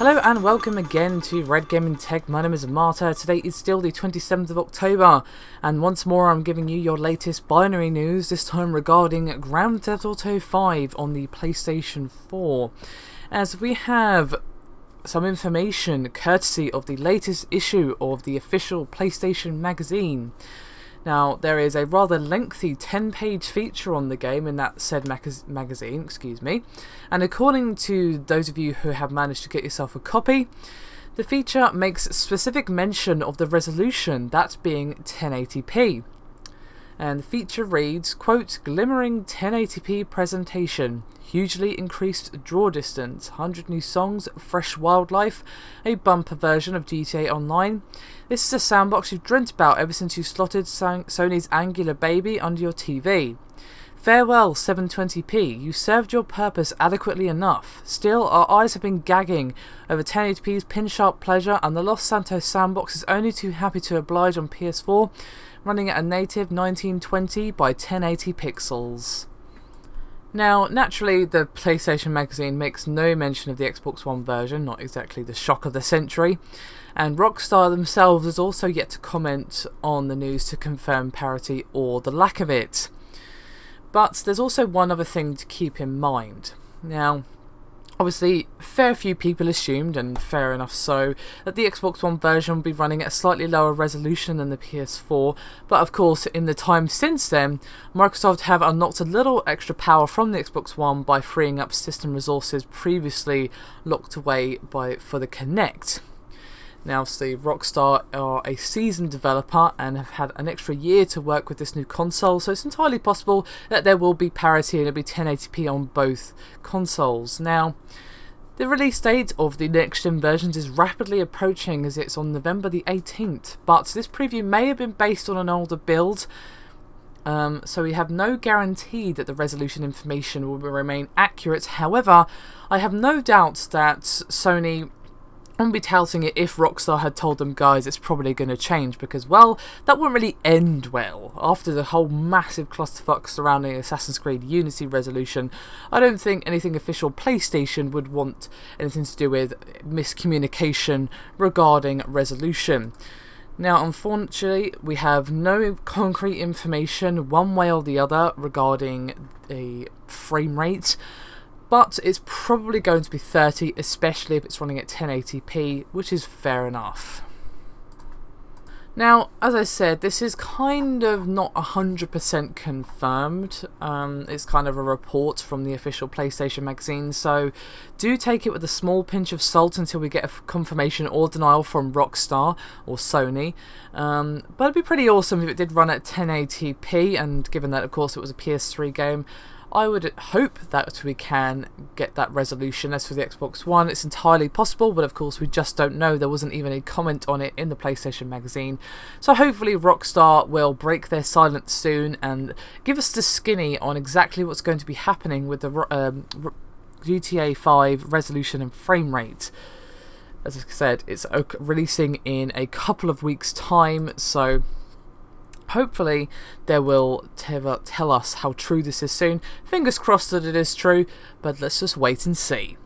Hello and welcome again to Red Gaming Tech. My name is Marta. Today is still the 27th of October and once more I'm giving you your latest binary news, this time regarding Grand Theft Auto 5 on the PlayStation 4. As we have some information courtesy of the latest issue of the official PlayStation magazine. Now, there is a rather lengthy 10-page feature on the game in that said magazine, and according to those of you who have managed to get yourself a copy, the feature makes specific mention of the resolution, that being 1080p. And the feature reads, quote, glimmering 1080p presentation, hugely increased draw distance, 100 new songs, fresh wildlife, a bumper version of GTA Online. This is a sandbox you've dreamt about ever since you slotted Sony's Angular baby under your TV. Farewell 720p, you served your purpose adequately enough. Still, our eyes have been gagging over 1080p's pin-sharp pleasure, and the Los Santos sandbox is only too happy to oblige on PS4, running at a native 1920 by 1080 pixels. Now, naturally, the PlayStation magazine makes no mention of the Xbox One version, not exactly the shock of the century, and Rockstar themselves has also yet to comment on the news to confirm parity or the lack of it. But there's also one other thing to keep in mind. Now, obviously, fair few people assumed, and fair enough so, that the Xbox One version would be running at a slightly lower resolution than the PS4, but of course, in the time since then, Microsoft have unlocked a little extra power from the Xbox One by freeing up system resources previously locked away for the Kinect. Now, obviously, Rockstar are a seasoned developer and have had an extra year to work with this new console, so it's entirely possible that there will be parity and it'll be 1080p on both consoles. Now, the release date of the next-gen versions is rapidly approaching as it's on November the 18th, but this preview may have been based on an older build, so we have no guarantee that the resolution information will remain accurate. However, I have no doubt that Sony wouldn't be touting it if Rockstar had told them, guys, it's probably going to change, because, well, that wouldn't really end well. After the whole massive clusterfuck surrounding Assassin's Creed Unity resolution, I don't think anything official PlayStation would want anything to do with miscommunication regarding resolution. Now, unfortunately, we have no concrete information one way or the other regarding a frame rate, but it's probably going to be 30, especially if it's running at 1080p, which is fair enough. Now, as I said, this is kind of not 100% confirmed. It's kind of a report from the official PlayStation magazine, so do take it with a small pinch of salt until we get a confirmation or denial from Rockstar or Sony. But it'd be pretty awesome if it did run at 1080p, and given that, of course, it was a PS3 game, I would hope that we can get that resolution. As for the Xbox One, it's entirely possible, but of course we just don't know. There wasn't even a comment on it in the PlayStation magazine. So hopefully Rockstar will break their silence soon and give us the skinny on exactly what's going to be happening with the GTA 5 resolution and frame rate. As I said, it's releasing in a couple of weeks' time, so hopefully they will tell us how true this is soon. Fingers crossed that it is true, but let's just wait and see.